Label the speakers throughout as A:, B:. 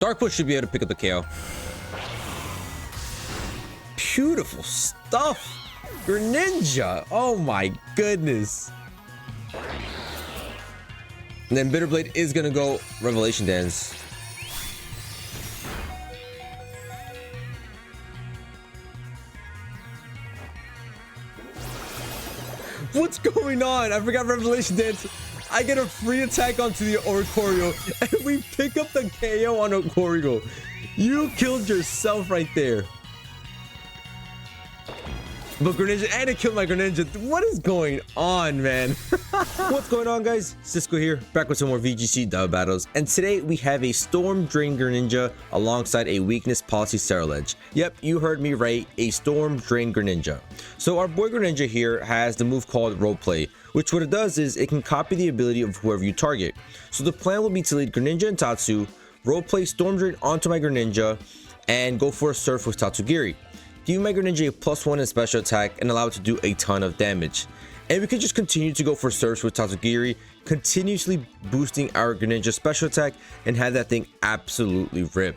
A: Dark Push should be able to pick up the KO. Beautiful stuff. Greninja. Oh my goodness. And then Bitterblade is gonna go Revelation Dance. What's going on? I forgot Revelation Dance. I get a free attack onto the Oricorio and we pick up the KO on Oricorio. You killed yourself right there. But Greninja, and it killed my Greninja. What is going on, man? What's going on, guys? Cisco here, back with some more VGC dub battles. And today we have a Storm Drain Greninja alongside a Weakness Policy CERULEDGE. Yep, you heard me right, a Storm Drain Greninja. So our boy Greninja here has the move called Roleplay, which what it does is it can copy the ability of whoever you target. So the plan will be to lead Greninja and Tatsu, Roleplay Storm Drain onto my Greninja, and go for a Surf with Tatsugiri. Give my Greninja a +1 in special attack and allow it to do a ton of damage. And we can just continue to go for Surfs with Tatsugiri, continuously boosting our Greninja special attack and have that thing absolutely rip.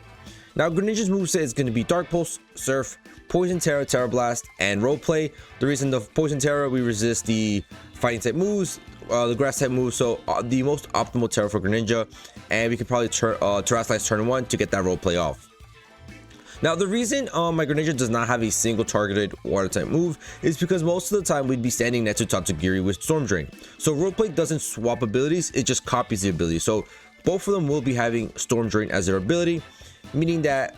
A: Now Greninja's moveset is going to be Dark Pulse, Surf, Poison Terra, Terra Blast, and Roleplay. The reason the Poison Terra, we resist the fighting type moves, the grass type moves, so the most optimal Terra for Greninja, and we can probably Terrasilize turn 1 to get that Roleplay off. Now the reason my Greninja does not have a single targeted water type move is because most of the time we'd be standing next to Tatsugiri with Storm Drain. So Roleplay doesn't swap abilities, it just copies the ability. So both of them will be having Storm Drain as their ability, meaning that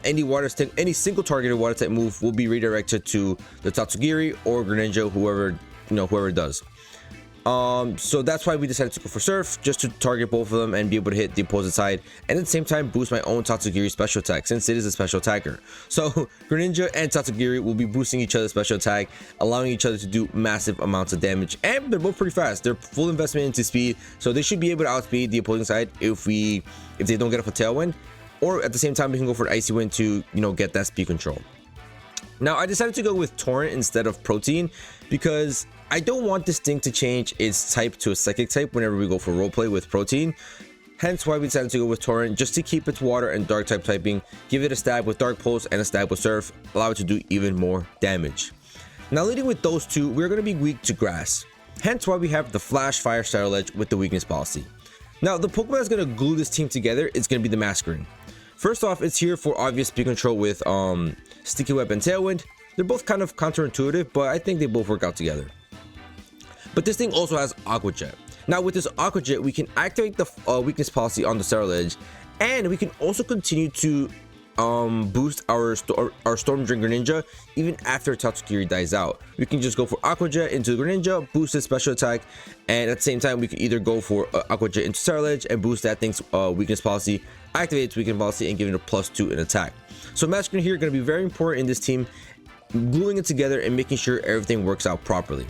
A: any single targeted water type move will be redirected to the Tatsugiri or Greninja, whoever it does. So that's why we decided to go for Surf, just to target both of them and be able to hit the opposite side, and at the same time boost my own Tatsugiri special attack, since it is a special attacker. So Greninja and Tatsugiri will be boosting each other's special attack, allowing each other to do massive amounts of damage, and they're both pretty fast. They're full investment into speed, so they should be able to outspeed the opposing side if they don't get off a tailwind, or at the same time we can go for an Icy Wind to get that speed control. Now I decided to go with Torrent instead of Protein because I don't want this thing to change its type to a psychic type whenever we go for Roleplay with Protein. Hence why we decided to go with Torrent, just to keep its water and dark type typing, give it a stab with Dark Pulse and a stab with Surf, allow it to do even more damage. Now leading with those two, we're going to be weak to grass. Hence why we have the Flash Fire CERULEDGE with the weakness policy. Now the Pokemon that's going to glue this team together is going to be the Masquerain. First off, it's here for obvious speed control with Sticky Web and Tailwind. They're both kind of counterintuitive, but I think they both work out together. But this thing also has Aqua Jet. Now with this Aqua Jet, we can activate the weakness policy on the CERULEDGE, and we can also continue to boost our Storm Drain Greninja even after Tatsugiri dies out. We can just go for Aqua Jet into Greninja, boost his special attack, and at the same time we can either go for Aqua Jet into CERULEDGE and boost that thing's weakness policy, activate its weakness policy, and give it a +2 in attack. So Masquerain here going to be very important in this team, gluing it together and making sure everything works out properly.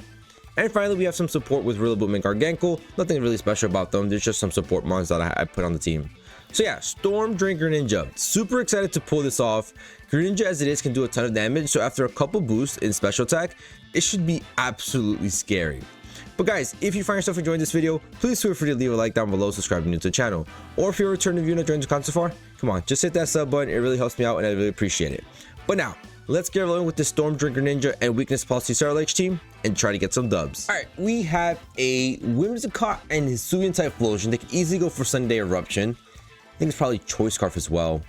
A: And finally, we have some support with Rillaboom and Garganacl. Nothing really special about them. There's just some support mons that I put on the team. So yeah, Storm Drain Greninja. Super excited to pull this off. Greninja as it is can do a ton of damage. So after a couple boosts in special attack, it should be absolutely scary. But guys, if you find yourself enjoying this video, please feel free to leave a like down below, subscribe new to the channel. Or if you're a returning viewer and not joined the content so far, come on, just hit that sub button. It really helps me out and I really appreciate it. But now, let's get rolling with the Storm Drain Greninja and Weakness Policy CERULEDGE team and try to get some dubs. Alright, we have a Whimsicott and Hisuian type Flosion. They can easily go for Sunday Eruption. I think it's probably Choice Scarf as well.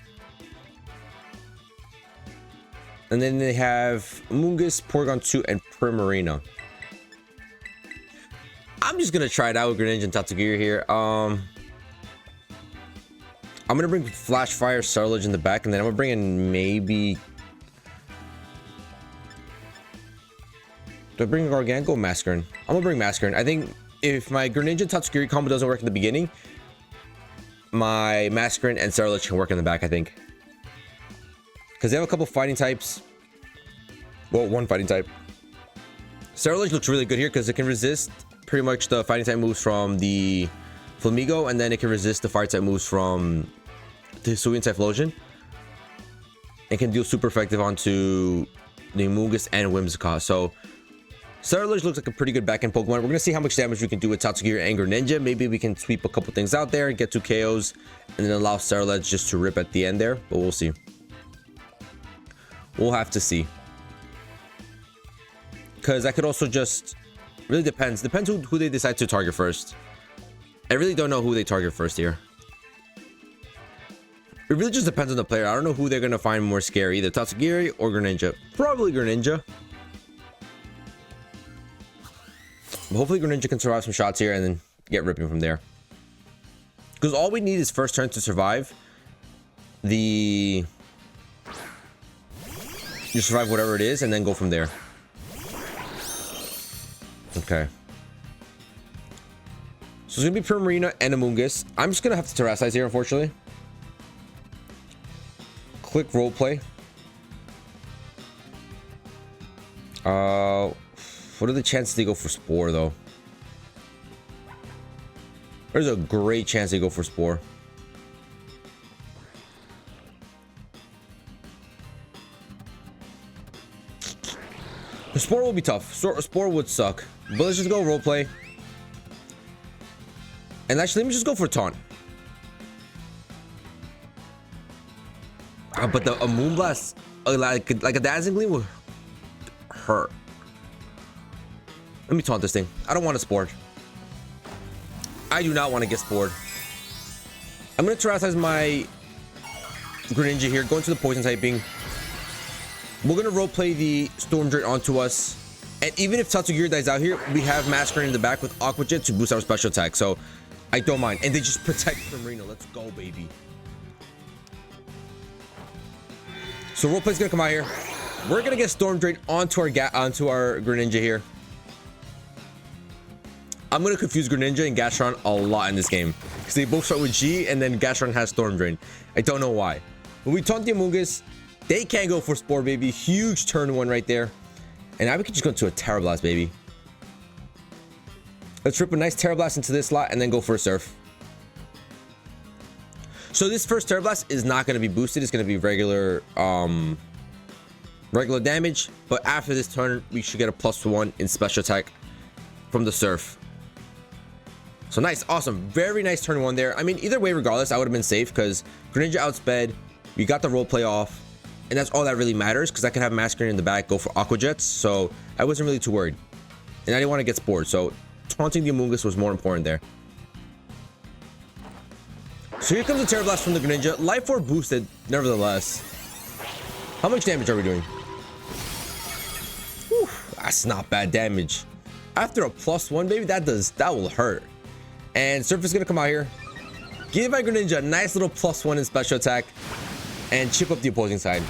A: And then they have Mungus, Porygon 2, and Primarina. I'm just gonna try it out with Greninja and Tatsugiri here. I'm gonna bring Flash Fire CERULEDGE in the back, and then I'm gonna bring in maybe... Do I bring Garganacl or Masquerain? I'm gonna bring Masquerain. I think if my Greninja Tatsugiri combo doesn't work in the beginning, my Masquerain and CERULEDGE can work in the back, I think. Because they have a couple fighting types. Well, one fighting type. CERULEDGE looks really good here because it can resist pretty much the fighting type moves from the Flamigo, and then it can resist the fire type moves from the Hisuian Typhlosion. It can deal super effective onto the Mungus and Whimsicott. So CERULEDGE looks like a pretty good back-end Pokemon. We're going to see how much damage we can do with Tatsugiri and Greninja. Maybe we can sweep a couple things out there, get 2 KOs, and then allow CERULEDGE just to rip at the end there. But we'll see. We'll have to see. Because I could also just... Really depends. Depends who they decide to target first. I really don't know who they target first here. It really just depends on the player. I don't know who they're going to find more scary. Either Tatsugiri or Greninja. Probably Greninja. But hopefully Greninja can survive some shots here and then get ripping from there. Because all we need is first turn to survive. You survive whatever it is and then go from there. Okay. So it's going to be Primarina and Amoonguss. I'm just going to have to Terrasilize here, unfortunately. Click roleplay. What are the chances they go for Spore, though? There's a great chance they go for Spore. The Spore will be tough. Spore would suck. But let's just go roleplay. And actually, let me just go for Taunt. But the Moonblast, like a Dazzling Gleam, will hurt. Let me taunt this thing. I don't want to Spore. I do not want to get Spored. I'm going to Terrasilize my Greninja here. Go into the Poison typing. We're going to roleplay the Storm Drain onto us. And even if Tatsugiri dies out here, we have Masquerain in the back with Aqua Jet to boost our special attack. So I don't mind. And they just protect Primarina. Let's go, baby. So roleplay's gonna come out here. We're gonna get Storm Drain onto our Greninja here. I'm gonna confuse Greninja and Gastron a lot in this game because they both start with G and then Gastron has Storm Drain. I don't know why. When we taunt the Amoonguss, they can't go for Spore, baby. Huge turn 1 right there. And now we can just go into a Terra Blast, baby. Let's rip a nice Terra Blast into this slot and then go for a Surf. So this first Terra Blast is not going to be boosted. It's going to be regular damage. But after this turn, we should get a +1 in special attack from the Surf. So nice, awesome. Very nice turn 1 there. I mean, either way, regardless, I would have been safe because Greninja outsped. We got the roleplay off. And that's all that really matters because I can have Masquerain in the back, go for Aqua Jets. So I wasn't really too worried. And I didn't want to get Spored. So taunting the Amoonguss was more important there. So here comes the Terra Blast from the Greninja. Life Orb boosted, nevertheless. How much damage are we doing? Whew, that's not bad damage. After a +1, baby, that will hurt. And Surf is gonna come out here. Give my Greninja a nice little +1 in special attack. And chip up the opposing side.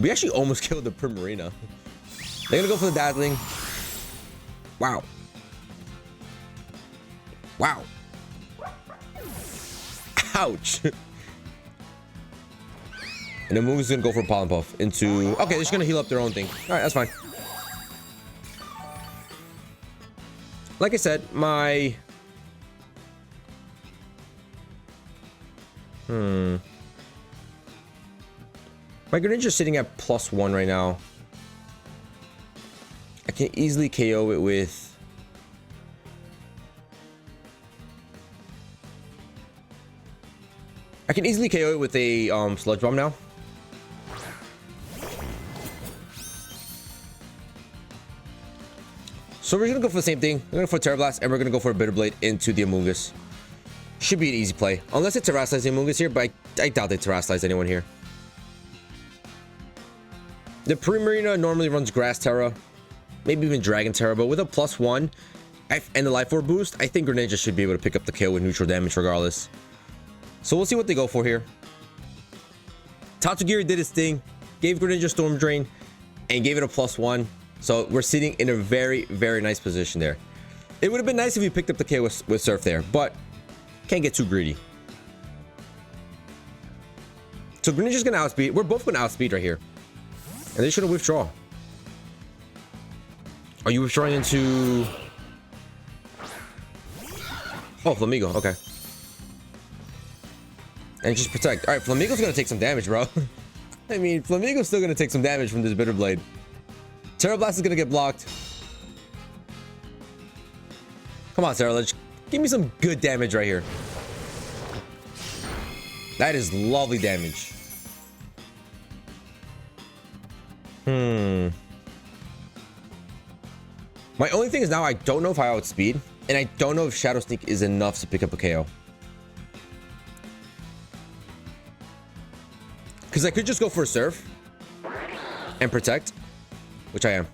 A: We actually almost killed the Primarina. They're gonna go for the Dazzling. Wow. Wow. Ouch. And the move is gonna go for Pollen Puff into... Okay, they're just gonna heal up their own thing. Alright, that's fine. Like I said, my... My Greninja's sitting at +1 right now. I can easily KO it with... I can easily KO it with a Sludge Bomb now. So we're gonna go for the same thing. We're gonna go for Terra Blast and we're gonna go for a Bitter Blade into the Amoonguss. Should be an easy play. Unless it Terrasilize the Amoonguss here, but I doubt they Terrasilize anyone here. The Primarina normally runs Grass Terra, maybe even Dragon Terra, but with a +1 and the Life Orb boost, I think Greninja should be able to pick up the KO with neutral damage regardless. So we'll see what they go for here. Tatsugiri did his thing, gave Greninja Storm Drain, and gave it a +1. So we're sitting in a very, very nice position there. It would have been nice if we picked up the KO with Surf there, but can't get too greedy. So Greninja's gonna outspeed. We're both gonna outspeed right here. And they should have withdraw. Are you withdrawing into... Oh, Flamigo, okay. And just protect. Alright, Flamigo's gonna take some damage, bro. I mean, Flamigo's still gonna take some damage from this Bitter Blade. Terra Blast is gonna get blocked. Come on, Cerulege. Give me some good damage right here. That is lovely damage. My only thing is now I don't know if I outspeed, and I don't know if Shadow Sneak is enough to pick up a KO. Because I could just go for a Surf and Protect, which I am.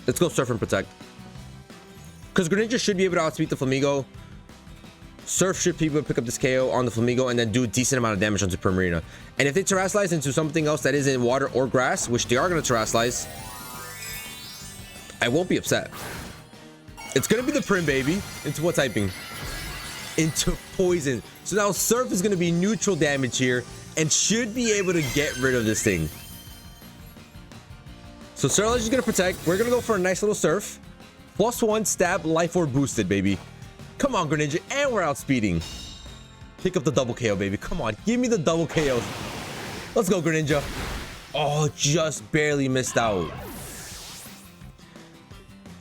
A: Let's go Surf and Protect. Because Greninja should be able to outspeed the Flamigo. Surf should be able to pick up this KO on the Flamigo and then do a decent amount of damage onto Primarina. And if they Terrasilize into something else that is in water or grass, which they are going to Terrasilize, I won't be upset. It's going to be the Prim, baby. Into what typing? Into Poison. So now Surf is going to be neutral damage here and should be able to get rid of this thing. So Cerulege is going to Protect. We're going to go for a nice little Surf. +1 stab, Life Orb boosted, baby. Come on, Greninja. And we're outspeeding. Pick up the double KO, baby. Come on. Give me the double KO. Let's go, Greninja. Oh, just barely missed out.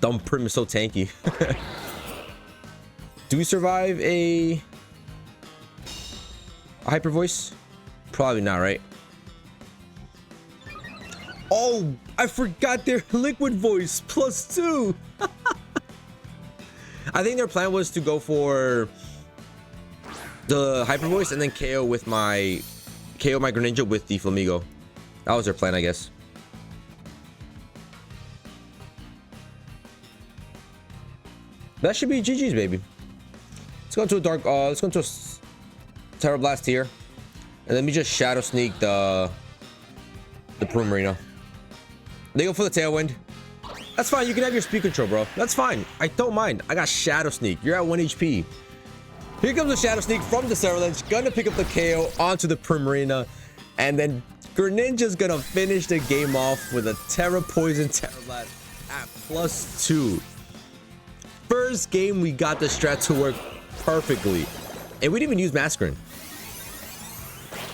A: Dumb Prim is so tanky. Do we survive a Hyper Voice? Probably not, right? Oh, I forgot their Liquid Voice +2. I think their plan was to go for the Hyper Voice and then KO my Greninja with the Flamigo. That was their plan, I guess. That should be GG's, baby. Let's go into a dark. Let's go into a Terra Blast here, and let me just Shadow Sneak the Primarina. They go for the Tailwind. That's fine. You can have your speed control, bro. That's fine. I don't mind. I got Shadow Sneak. You're at 1 HP. Here comes the Shadow Sneak from the Cerulege. Gonna pick up the KO onto the Primarina, and then Greninja's gonna finish the game off with a Terra Poison Terra Blast at +2. First game we got the strat to work perfectly, and we didn't even use Mascarin.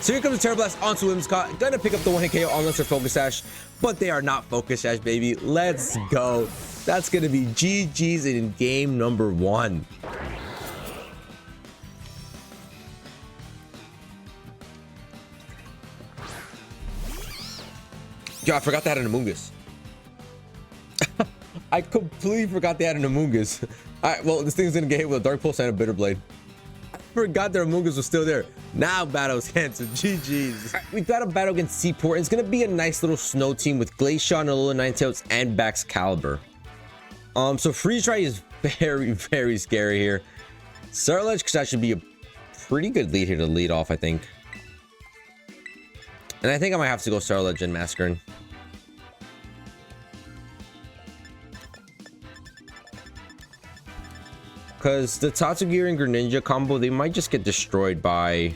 A: So here comes the Terra Blast onto Whimsicott. Gonna pick up the 1-hit KO unless they're Focus Sash, but they are not Focus Sash, baby. Let's go. That's gonna be GG's in game number 1. Yo, I forgot they had an Amoonguss. I completely forgot they had an Amoonguss. Alright, well, this thing's gonna get hit with a Dark Pulse and a Bitter Blade. I forgot their Amoonguss was still there. Now battle's canceled. GG's. Right, we've got a battle against Seaport. It's gonna be a nice little snow team with Glaceon, Alola Ninetales, and Baxcalibur. So Freeze Dry is very, very scary here. Cerulege, because that should be a pretty good lead here to lead off, I think. And I think I might have to go Cerulege and Mascarin. Because the Tatsugiri and Greninja combo, they might just get destroyed by...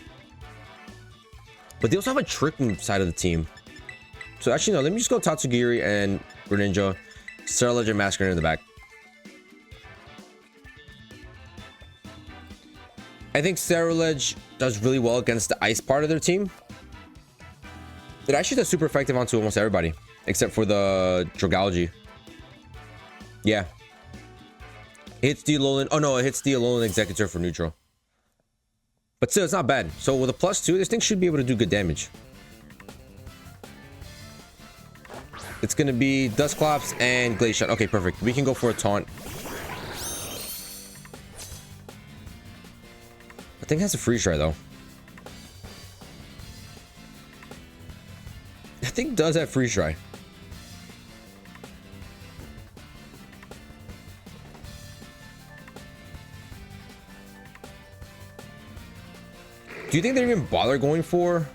A: But they also have a Trick Room side of the team. So actually, no, let me just go Tatsugiri and Greninja, Cerulege and Mascarin in the back. I think Cerulege does really well against the ice part of their team. It actually does super effective onto almost everybody, except for the Dragalge. Yeah. It hits the Alolan. Oh no, it hits the Alolan Executor for neutral. But still, it's not bad. So with a +2, this thing should be able to do good damage. It's going to be Dusclops and Glaceon. Okay, perfect. We can go for a taunt. I think that's a Freeze Dry, though. I think it does have Freeze Dry. Do you think they even bother going for?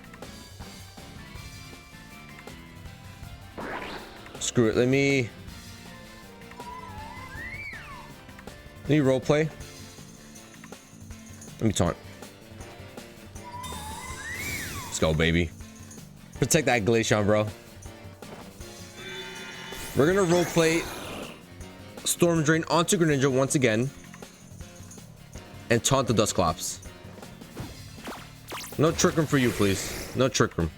A: Screw it. Let me role play. Let me taunt. Let's go, baby. Protect that Glaceon, bro. We're gonna role play Storm Drain onto Greninja once again and taunt the Dusclops. No Trick Room for you, please. No Trick Room.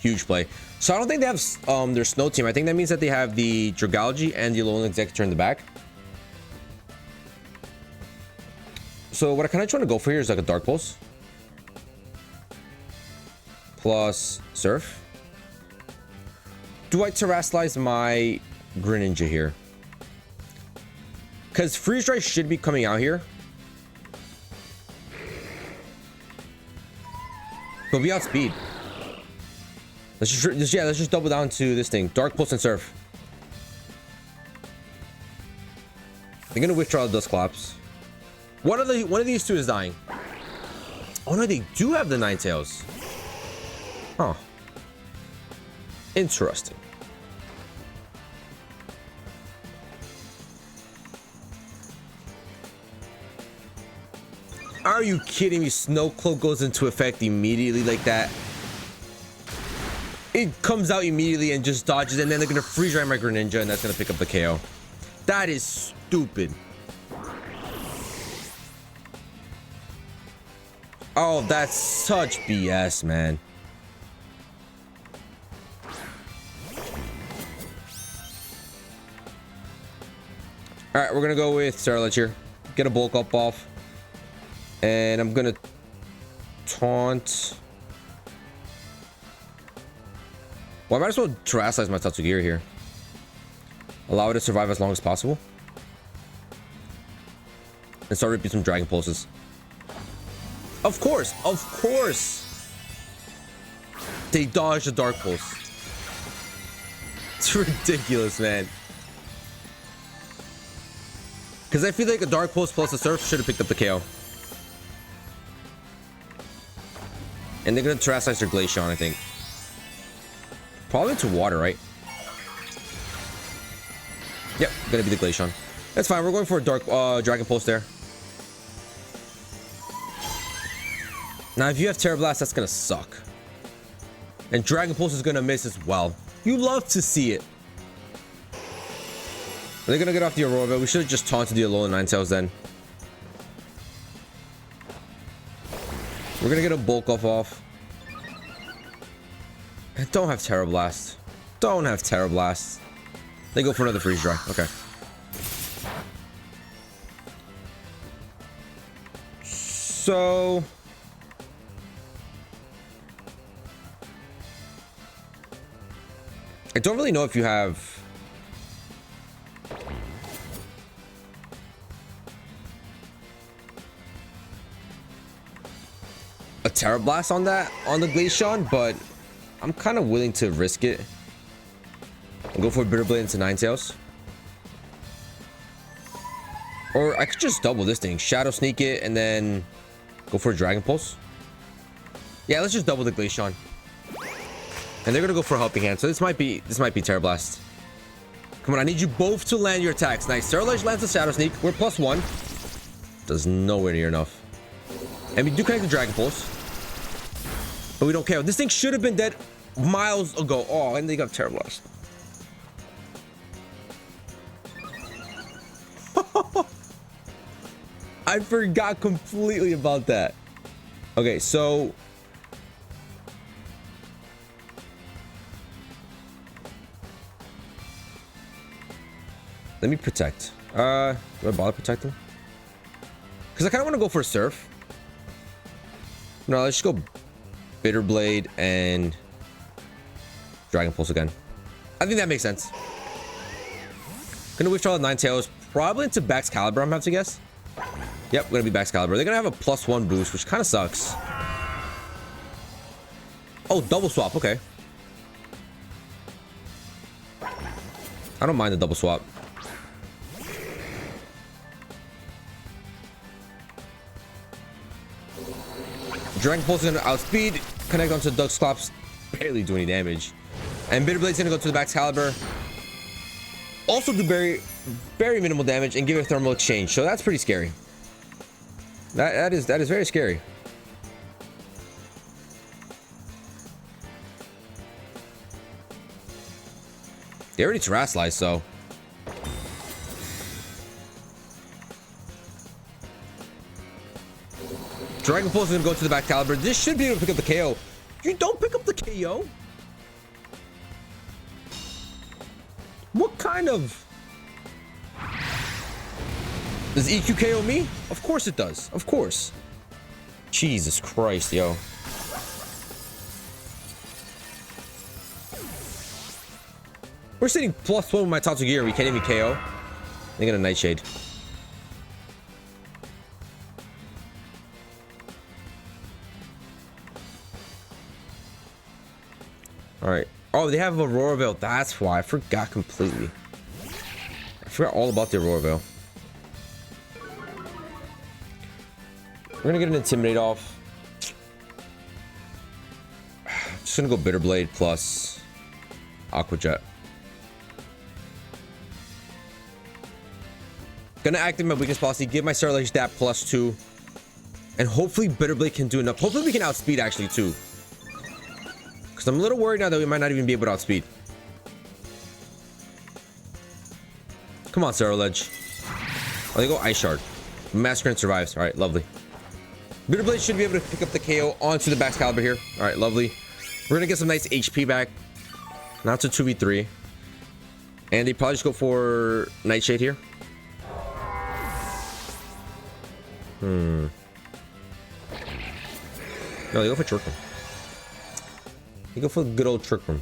A: huge play. So I don't think they have their snow team. I think that means that they have the Dragalge and the Alolan Executor in the back. So what I kind of trying to go for here is like a Dark Pulse plus Surf. Do I Terrasilize my Greninja here? Because Freeze Dry should be coming out here. But we outspeed. Let's just double down to this thing. Dark Pulse and Surf. They're gonna withdraw the Dusclops. One of these two is dying. Oh no, they do have the Ninetales. Huh. Interesting. Are you kidding me? Snow Cloak goes into effect immediately like that. It comes out immediately and just dodges, and then they're gonna freeze dry my Greninja, and that's gonna pick up the KO. That is stupid. Oh, that's such BS, man. All right, we're gonna go with CERULEDGE here. Get a bulk up off. And I'm gonna taunt. Well, I might as well Terrasilize my Tatsugiri here. Allow it to survive as long as possible. And start ripping some Dragon Pulses. Of course, of course. They dodged the Dark Pulse. It's ridiculous, man. Because I feel like a Dark Pulse plus a Surf should have picked up the KO. And they're gonna Terrasilize their Glaceon, I think. Probably into water, right? Yep, gonna be the Glaceon. That's fine. We're going for a Dark Dragon Pulse there. Now, if you have Terra Blast, that's gonna suck. And Dragon Pulse is gonna miss as well. You love to see it. They're gonna get off the Aurora, but we should have just taunted the Alolan Ninetales then. We're gonna get a bulk off. And don't have Terra Blast. Don't have Terra Blast. They go for another Freeze Dry. Okay. So I don't really know if you have a Terra Blast on the Glaceon, but I'm kind of willing to risk it and go for a Bitter Blade into Ninetales. Or I could just double this thing, Shadow Sneak it, and then go for a Dragon Pulse. Yeah, let's just double the Glaceon. And they're gonna go for a Helping Hand, so this might be Terra Blast. Come on, I need you both to land your attacks. Nice. CERULEDGE lands a Shadow Sneak. We're +1. Does nowhere near enough. And we do connect the Dragon Pulse. But we don't care. This thing should have been dead miles ago. Oh, and they got Terra Blast. I forgot completely about that. Okay, so let me protect. Do I bother protecting? Because I kind of want to go for a Surf. No, let's just go Bitter Blade and Dragon Pulse again. I think that makes sense. Gonna withdraw the Ninetales, probably into Baxcalibur, I'm gonna have to guess. Yep, gonna be Baxcalibur. They're gonna have a +1 boost, which kind of sucks. Oh, double swap, okay. I don't mind the double swap. Dragon Pulse is gonna outspeed, connect onto the Dusclops, barely do any damage. And Bitter Blade's gonna go to the Baxcalibur. Also do very, very minimal damage and give it a thermal exchange. So that's pretty scary. That is very scary. They already Terrasilize, so. Dragon Pulse is gonna go to the Baxcalibur. This should be able to pick up the KO. You don't pick up the KO? kind of. Does EQ KO me? Of course it does. Of course. Jesus Christ, yo. We're sitting +1 with my Tatsugiri. We can't even KO. They got a Nightshade. All right. Oh, they have Aurora Veil. That's why. I forgot completely. I forgot all about the Aurora Veil. We're gonna get an Intimidate off. Just gonna go Bitter Blade plus Aqua Jet. Gonna activate my weakness policy, give my Ceruledge that +2, and hopefully Bitter Blade can do enough. Hopefully we can outspeed actually too, because I'm a little worried now that we might not even be able to outspeed. Come on, Ceruledge. Oh, they go Ice Shard. Masquerade survives. All right, lovely. Bitter Blade should be able to pick up the KO onto the Bax Caliber here. All right, lovely. We're gonna get some nice HP back. Now it's a 2v3, and they probably just go for Nightshade here. No, they go for Trick Room. They go for the good old Trick Room.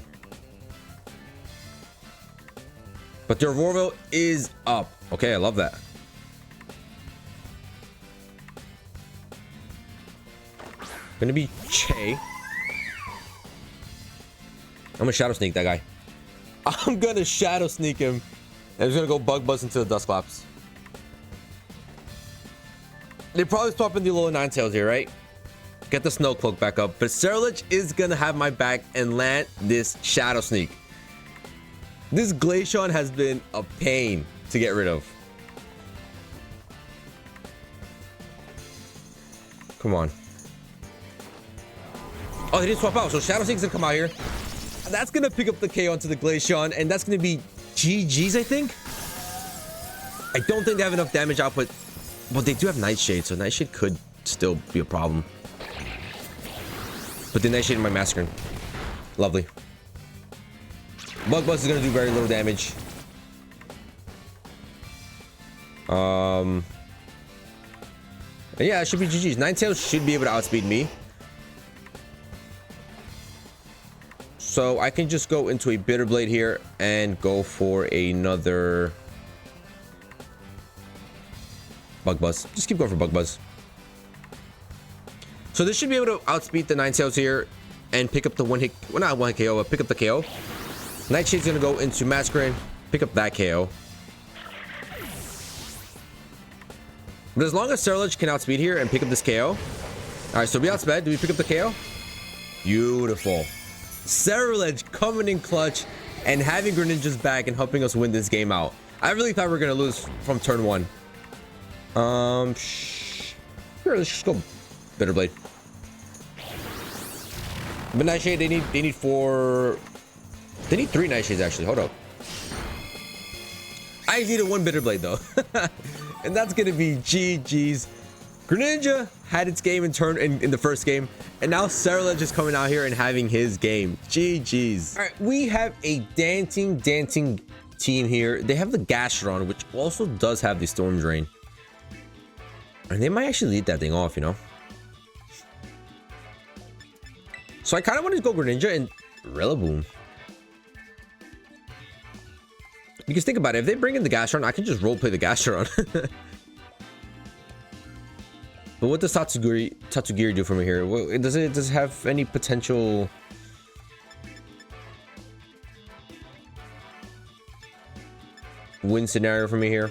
A: But their Aurora Veil is up. Okay, I love that. Gonna be Che. I'm gonna Shadow Sneak that guy. I'm gonna Shadow Sneak him. And he's gonna go Bug Buzz into the Dusclops. They probably swap in the lower 9-tails here, right? Get the Snow Cloak back up. But Ceruledge is gonna have my back and land this Shadow Sneak. This Glaceon has been a pain to get rid of. Come on. Oh, they didn't swap out, so Shadow Sneak's gonna come out here. That's gonna pick up the KO onto the Glaceon, and that's gonna be GG's, I think. I don't think they have enough damage output. But they do have Nightshade, so Nightshade could still be a problem. But the Nightshade in my Masquerade. Lovely. Bug Buzz is going to do very little damage. Yeah, it should be GG's. 9-tails should be able to outspeed me. So I can just go into a Bitter Blade here and go for another Bug Buzz. Just keep going for Bug Buzz. So this should be able to outspeed the 9-tails here and pick up the one hit. Well, not one hit KO, but pick up the KO. Nightshade's gonna go into Masquerade, pick up that KO. But as long as Ceruledge can outspeed here and pick up this KO. All right, so we outsped. Do we pick up the KO? Beautiful. Ceruledge coming in clutch and having Greninja's back and helping us win this game out. I really thought we were gonna lose from turn 1. Sure, let's just go Bitter Blade. But Nightshade, they need 4. They need 3 Nightshades actually. Hold up. I just needed 1 Bitter Blade though. And that's gonna be GG's. Greninja had its game in the first game, and now Ceruledge is coming out here and having his game. GG's. All right, we have a dancing team here. They have the Gastrodon, which also does have the Storm Drain. And they might actually lead that thing off, you know? So I kind of want to go Greninja and Rillaboom. Because think about it, if they bring in the Gastrodon, I can just roleplay the Gastrodon. But what does Tatsugiri do for me here? Does it have any potential win scenario for me here?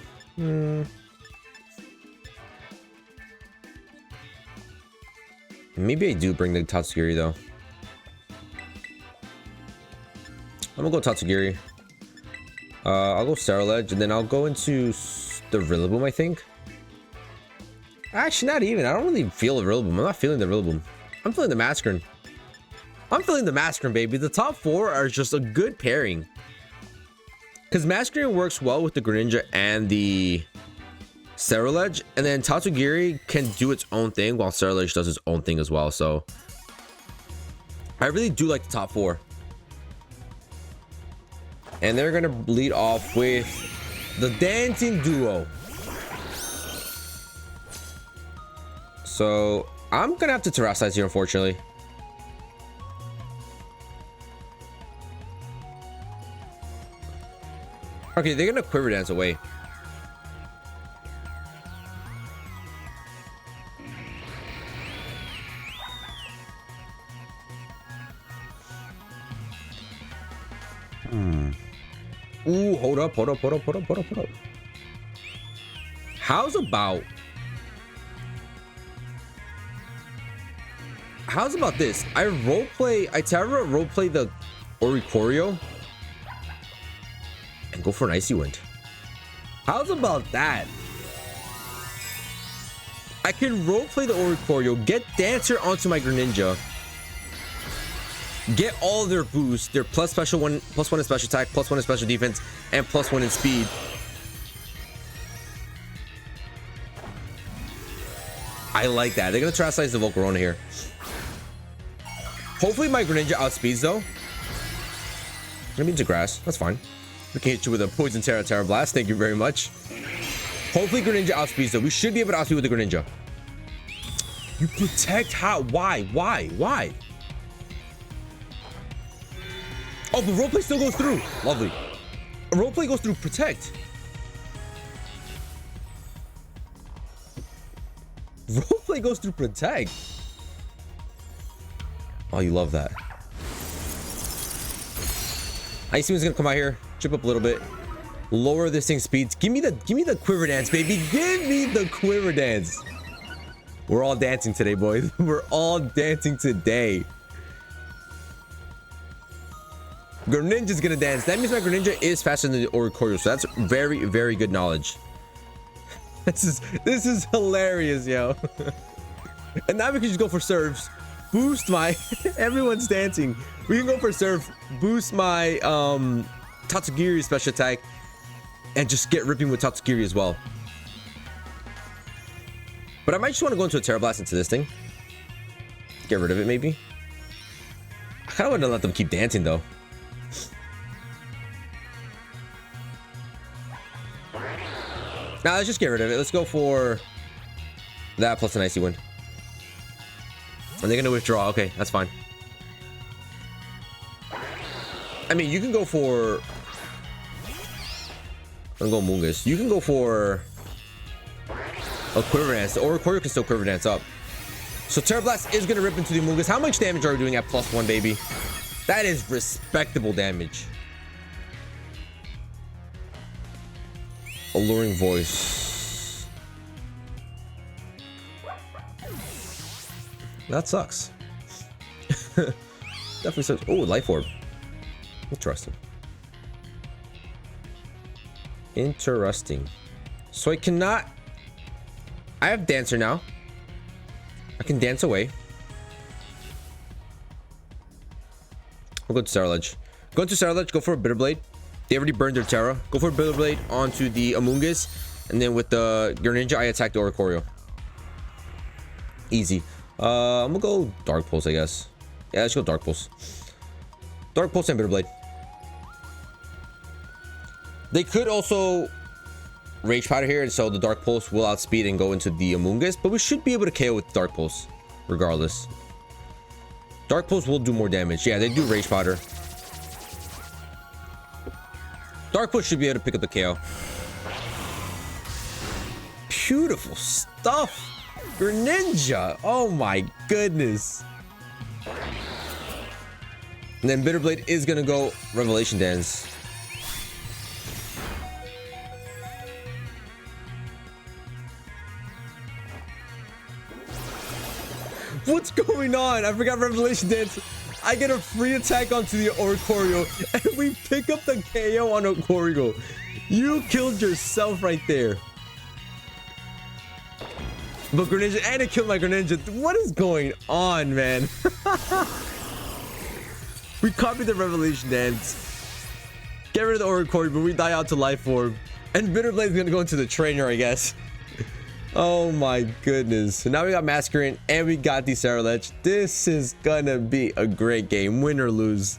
A: Maybe I do bring the Tatsugiri though. I'm gonna go Tatsugiri. I'll go Ceruledge, and then I'll go into the Rillaboom, I think. Actually, not even. I don't really feel the Rillaboom. I'm not feeling the Rillaboom. I'm feeling the Masquerade. I'm feeling the Masquerade, baby. The top 4 are just a good pairing. Because Masquerade works well with the Greninja and the Ceruledge, and then Tatsugiri can do its own thing while Ceruledge does its own thing as well. So I really do like the top 4. And they're gonna lead off with the dancing duo. So I'm gonna have to terrassize here, unfortunately. Okay, they're gonna quiver dance away. Ooh, hold up. How's about this? I Terra roleplay the Oricorio and go for an Icy Wind. How's about that? I can roleplay the Oricorio, get Dancer onto my Greninja, get all their boosts, their +1 in special attack, +1 in special defense, and +1 in speed. I like that. They're gonna terrassize the Volcarona here. Hopefully my Greninja outspeeds though. Gonna be into grass. That's fine. We can hit you with a Poison Terra Blast. Thank you very much. Hopefully Greninja outspeeds though. We should be able to outspeed with the Greninja. You protect how? Why? Oh, but roleplay still goes through. Lovely. Roleplay goes through protect. Roleplay goes through protect. Oh, you love that. Icy Wind's gonna come out here, chip up a little bit, lower this thing's speeds. Give me the quiver dance, baby. Give me the quiver dance. We're all dancing today, boys. We're all dancing today. Greninja's gonna dance. That means my Greninja is faster than the Oricorio, so that's very, very good knowledge. This is hilarious, yo. And now we can just go for serves. Boost my everyone's dancing. We can go for serve, boost my Tatsugiri special attack, and just get ripping with Tatsugiri as well. But I might just want to go into a Terra Blast into this thing. Get rid of it, maybe. I kind of want to let them keep dancing though. Now let's just get rid of it. Let's go for that plus an Icy Wind. And they're gonna withdraw. Okay, that's fine. I mean, you can go for... I'm gonna go Mungus. You can go for a Quiver Dance. Or Oricorio can still Quiver Dance up. So Terra Blast is gonna rip into the Mungus. How much damage are we doing at +1, baby? That is respectable damage. Alluring Voice. That sucks. Definitely sucks. Oh, Life Orb. Interesting. Interesting. So I cannot... I have Dancer now. I can dance away. We'll go to CERULEDGE. Go to CERULEDGE, go for a Bitter Blade. They already burned their Terra. Go for a Bitter Blade onto the Amoonguss. And then with the Greninja, I attack the Oricorio. Easy. I'm gonna go Dark Pulse, I guess. Yeah, let's go Dark Pulse. Dark Pulse and Bitter Blade. They could also Rage Powder here, and so the Dark Pulse will outspeed and go into the Amoonguss, but we should be able to KO with Dark Pulse, regardless. Dark Pulse will do more damage. Yeah, they do Rage Powder. Dark Pulse should be able to pick up the KO. Beautiful stuff. Greninja. Oh my goodness. And then Bitter Blade is gonna go Revelation Dance. What's going on? I forgot Revelation Dance. I get a free attack onto the Oricorio, and we pick up the KO on Oricorio. You killed yourself right there. But Greninja, and it killed my Greninja. What is going on, man? We copied the Revelation Dance. Get rid of the Oricorio, but we die out to Life Orb. And Bitter Blade's gonna go into the trainer, I guess. Oh my goodness. So now we got Masquerade and we got the CERULEDGE. This is gonna be a great game, win or lose.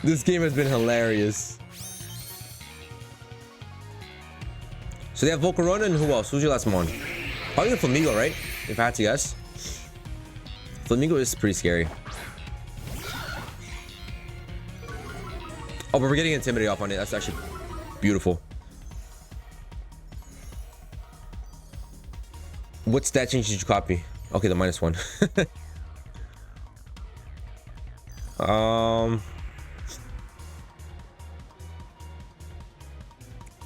A: This game has been hilarious. So they have Volcarona and who else? Who's your last one? Probably the Flamingo, right? If I had to guess. Flamingo is pretty scary. Oh, but we're getting Intimidate off on it. That's actually beautiful. What stat change did you copy? Okay, the -1.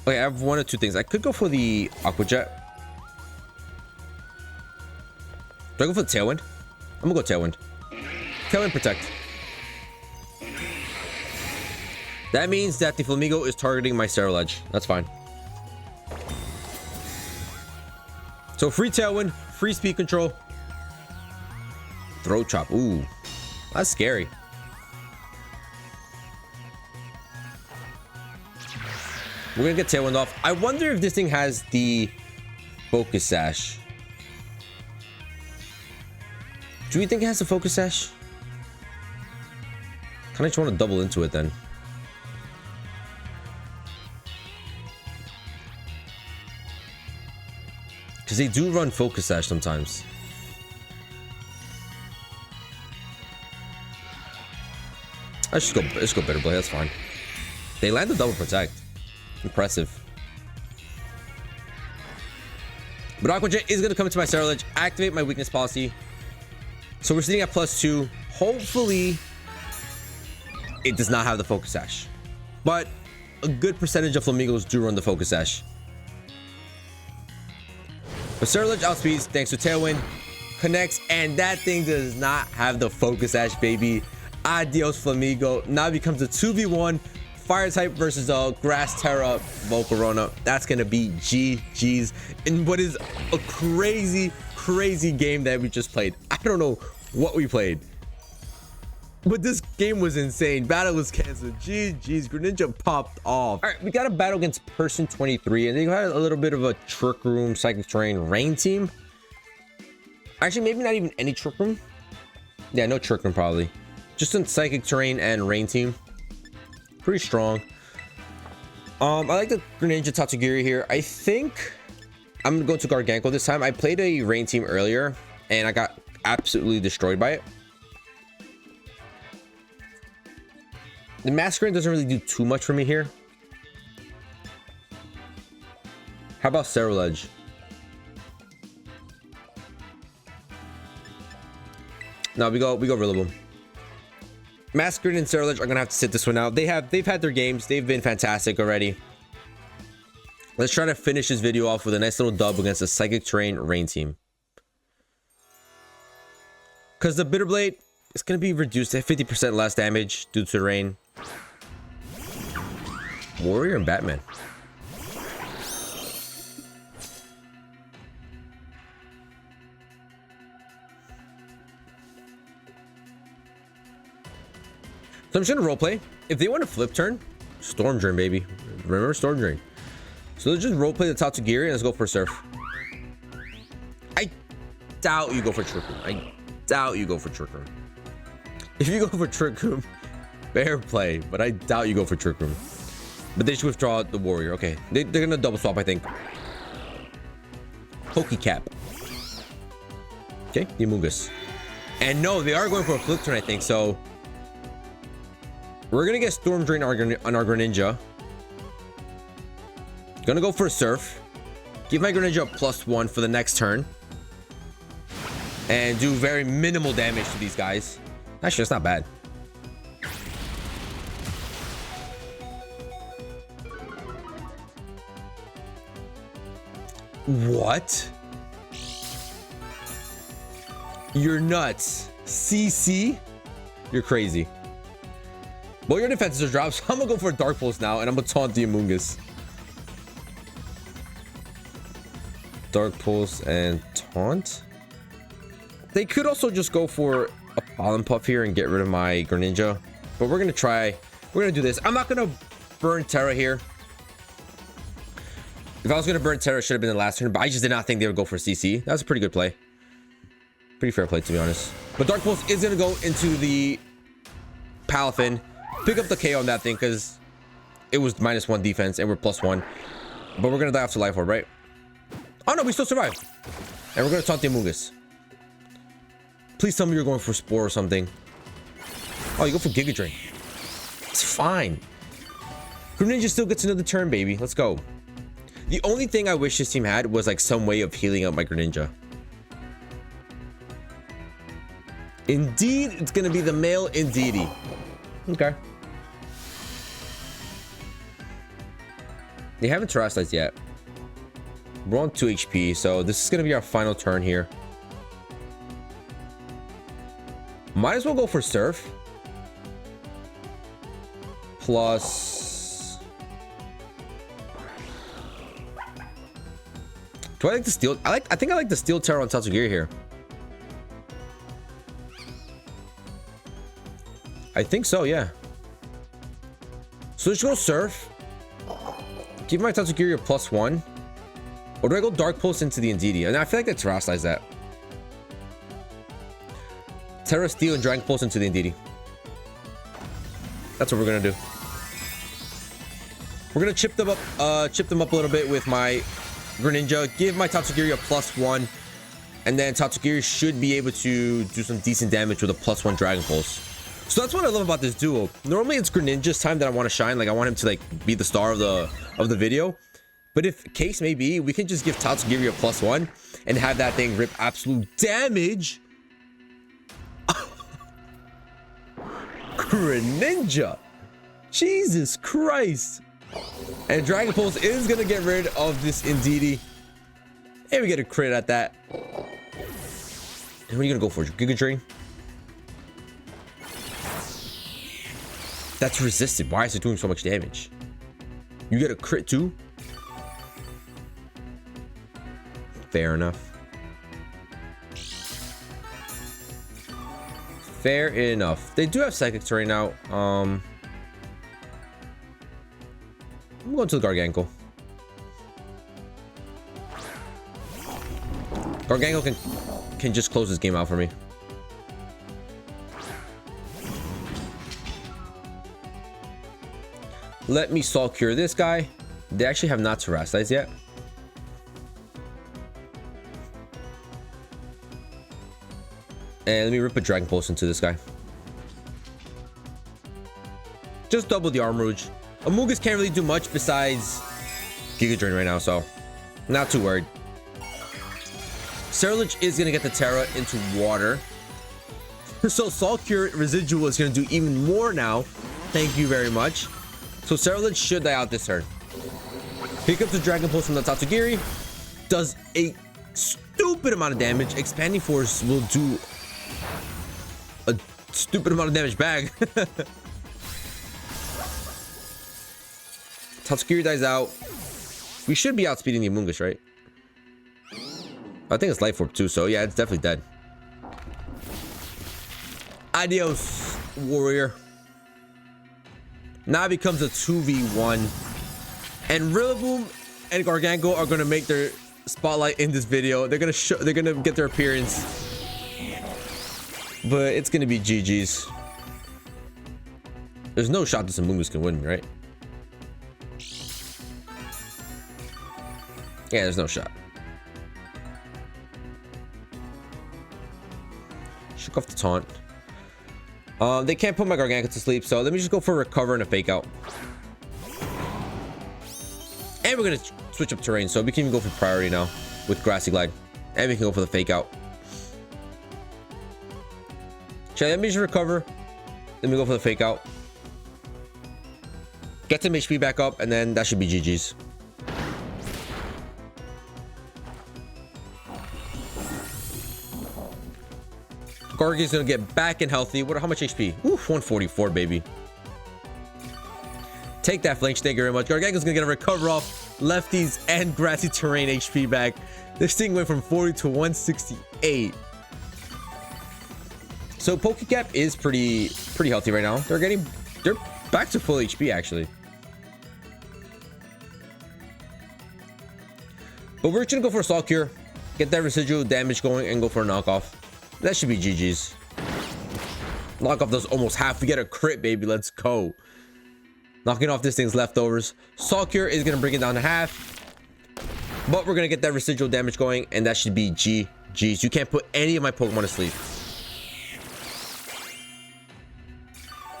A: Okay, I have one or two things. I could go for the Aqua Jet. Do I go for the Tailwind? I'm gonna go Tailwind. Tailwind Protect. That means that the Flamingo is targeting my CERULEDGE. That's fine. So free Tailwind, free speed control. Throat Chop. Ooh, that's scary. We're gonna get Tailwind off. I wonder if this thing has the Focus Sash. Do we think it has the Focus Sash? Kind of just want to double into it then. Because they do run Focus Sash sometimes. Let's go Bitter Blade. That's fine. They land the double protect. Impressive. But Aqua Jet is going to come into my CERULEDGE, activate my weakness policy. So we're sitting at +2. Hopefully, it does not have the Focus Sash. But a good percentage of Flamingos do run the Focus Sash. But CERULEDGE outspeeds thanks to Tailwind. Connects, and that thing does not have the Focus Sash, baby. Adios, Flamingo. Now it becomes a 2v1. Fire type versus Grass Terra Volcarona. That's gonna be GG's in what is a crazy game that we just played. I don't know what we played, but this game was insane. Battle was canceled. GG's. Greninja popped off. All right, we got a battle against Person 23, and they had a little bit of a Trick Room, Psychic Terrain, Rain team. Actually, maybe not even any Trick Room. Yeah, no Trick Room probably. Just in Psychic Terrain and Rain team. Pretty strong. I like the Greninja Tatsugiri here. I think I'm going to Garganko this time. I played a Rain team earlier, and I got absolutely destroyed by it. The Masquerade doesn't really do too much for me here. How about CERULEDGE? No, we go Rillaboom. Masquerade and CERULEDGE are gonna have to sit this one out. They've had their games. They've been fantastic already. Let's try to finish this video off with a nice little dub against the Psychic Terrain Rain team. Because the Bitter Blade is gonna be reduced to 50% less damage due to rain. Warrior and Batman. So I'm just gonna roleplay. If they want to flip turn, Storm Drain, baby. Remember Storm Drain. So let's just roleplay the Tatsugiri and let's go for Surf. I doubt you go for Trick Room. I doubt you go for Trick Room. If you go for Trick Room, fair play. But I doubt you go for Trick Room. But they should withdraw the Warrior. Okay, they're gonna double swap, I think. Pokecap. Okay, the Amoonguss. And no, they are going for a flip turn, I think. So we're gonna get Storm Drain on our Greninja. Gonna go for a Surf. Give my Greninja a +1 for the next turn. And do very minimal damage to these guys. Actually, that's not bad. What? You're nuts. CC? You're crazy. Well, your defenses are dropped, so I'm gonna go for a Dark Pulse now, and I'm gonna taunt the Amoonguss. Dark Pulse and taunt. They could also just go for a Pollen Puff here and get rid of my Greninja, but we're gonna do this. I'm not gonna burn Terra here. If I was gonna burn Terra, it should have been the last turn, but I just did not think they would go for CC. That was a pretty good play. Pretty fair play, to be honest. But Dark Pulse is gonna go into the Palafin. pick up the KO on that thing because it was -1 defense and we're +1. But we're gonna die off to Life Orb, right? Oh no, we still survive. And we're gonna taunt the Amoonguss. Please tell me you're going for Spore or something. Oh, you go for Giga Drain. It's fine. Greninja still gets another turn, baby. Let's go. The only thing I wish this team had was like some way of healing up my Greninja. Indeed, it's gonna be the male Indeedee. Okay. They haven't terrestrialized yet. We're on 2 HP, so this is gonna be our final turn here. Might as well go for Surf. Plus... Do I like the Steel? I think I like the Steel Terror on Tatsugiri here. I think so, yeah. So let's go Surf. Give my Tatsugiri a +1. Or do I go Dark Pulse into the Indeedee? And I feel like they terrestrialize that. Terra Steel and Dragon Pulse into the Indeedee. That's what we're gonna do. We're gonna chip them up a little bit with my Greninja. Give my Tatsugiri a +1. And then Tatsugiri should be able to do some decent damage with a +1 Dragon Pulse. So that's what I love about this duo. Normally it's Greninja's time that I want to shine. Like I want him to like be the star of the video. But if case may be, we can just give Tatsugiri a +1 and have that thing rip absolute damage. Greninja. Jesus Christ. And Dragon Pulse is gonna get rid of this Indeedee. And we get a crit at that. And what are you gonna go for? Giga Drain? That's resisted. Why is it doing so much damage? You get a crit too? Fair enough. Fair enough. They do have Psychics right now. I'm going to the Gargangle. Gargangle can just close this game out for me. Let me Soul Cure this guy. They actually have not terrestrialized yet. And let me rip a Dragon Pulse into this guy. Just double the Arm Rouge. Amoonguss can't really do much besides Giga Drain right now, so not too worried. CERULEDGE is going to get the Terra into water. So Soul Cure Residual is going to do even more now. Thank you very much. So CERULEDGE should die out this turn. Pick up the Dragon Pulse from the Tatsugiri. Does a stupid amount of damage. Expanding Force will do a stupid amount of damage back. Tatsugiri dies out. We should be outspeeding the Amoonguss, right? I think it's Life Orb too, so yeah, it's definitely dead. Adios, warrior. Now it becomes a 2v1. And Rillaboom and Gargangle are gonna make their spotlight in this video. They're gonna get their appearance. But it's gonna be GG's. There's no shot this Amoonguss can win, right? Yeah, there's no shot. Shook off the taunt. They can't put my Gargangle to sleep, so let me just go for a Recover and a Fake Out. And we're gonna switch up terrain, so we can even go for priority now with Grassy Glide. And we can go for the Fake Out. Okay, let me just recover. Then we go for the Fake Out. Get some HP back up, and then that should be GG's. Gargan's gonna get back and healthy. How much HP? Oof, 144, baby. Take that flinch. Thank you very much. Gargan's gonna get a recover off lefties and grassy terrain HP back. This thing went from 40 to 168. So Pokecap is pretty healthy right now. They're back to full HP actually. But we're just gonna go for a Soul Cure, get that residual damage going, and go for a knockoff. That should be GG's. Knock off those almost half. We get a crit, baby. Let's go. Knocking off this thing's leftovers. Salt Cure is going to bring it down to half. But we're going to get that residual damage going. And that should be GG's. You can't put any of my Pokemon to sleep.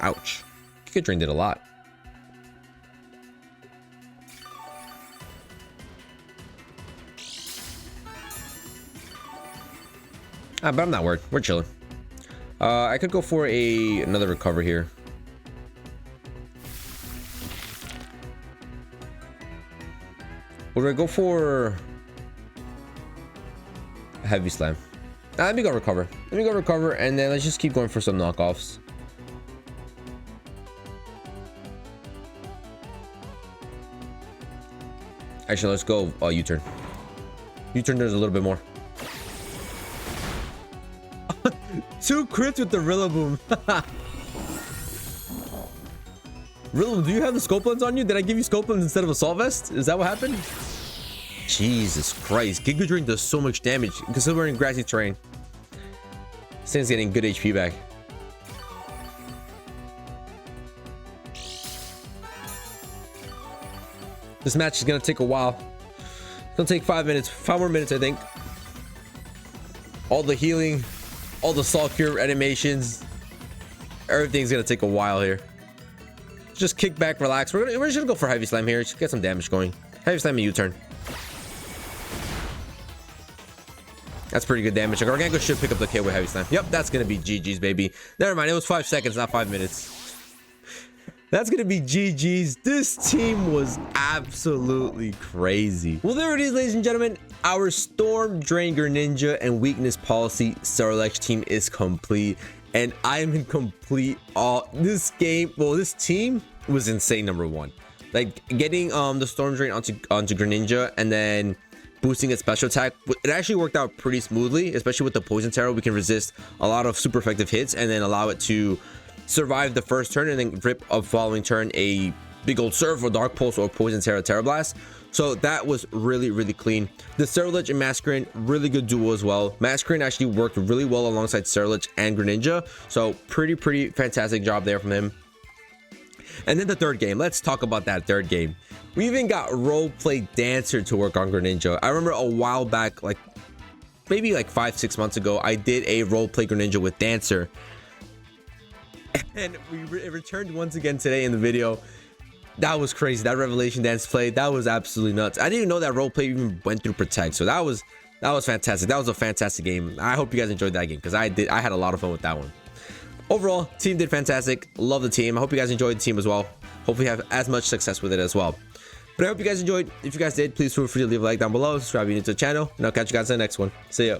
A: Ouch. Giga Drain did a lot. But I'm not worried. We're chilling. I could go for another recover here. Would I go for a heavy slam? Let me go recover. Let me go recover, and then let's just keep going for some knockoffs. Actually, let's go U-turn. U-turn does a little bit more. 2 crits with the Rillaboom. Rillaboom, do you have the scope lens on you? Did I give you scope lens instead of assault vest? Is that what happened? Jesus Christ. Giga Drain does so much damage because we're in grassy terrain. This thing's getting good HP back. This match is gonna take a while. It's gonna take 5 minutes, 5 more minutes, I think. All the healing, all the Salt Cure animations, everything's gonna take a while here. Just kick back, relax. We're just gonna go for Heavy Slam here. Just get some damage going. Heavy Slam and U-turn. That's pretty good damage. Like, Organico should pick up the K with Heavy Slam. Yep, that's gonna be GG's, baby. Never mind, it was 5 seconds, not 5 minutes. That's gonna be GG's. This team was absolutely crazy. Well, there it is, ladies and gentlemen. Our Storm Drain Greninja and Weakness Policy CERULEDGE team is complete, and I am in complete awe. This game, well, this team was insane. Number one, like getting the Storm Drain onto Greninja and then boosting its special attack, it actually worked out pretty smoothly, especially with the Poison Terror. We can resist a lot of super effective hits and then allow it to survive the first turn and then rip a following turn a big old Surf or Dark Pulse or Poison Terror Terra Blast. So that was really, really clean. The CERULEDGE and Masquerain, really good duo as well. Masquerain actually worked really well alongside CERULEDGE and Greninja. So pretty fantastic job there from him. And then the third game, let's talk about that third game. We even got Roleplay Dancer to work on Greninja. I remember a while back, like maybe like 5-6 months ago, I did a Roleplay Greninja with Dancer. And it returned once again today in the video. That was crazy. That Revelation Dance play, that was absolutely nuts. I didn't even know that Roleplay even went through Protect. So that was fantastic. That was a fantastic game. I hope you guys enjoyed that game because I had a lot of fun with that one. Overall, team did fantastic. Love the team. I hope you guys enjoyed the team as well. Hopefully have as much success with it as well. But I hope you guys enjoyed. If you guys did, please feel free to leave a like down below, subscribe if you're new to the channel, and I'll catch you guys in the next one. See ya.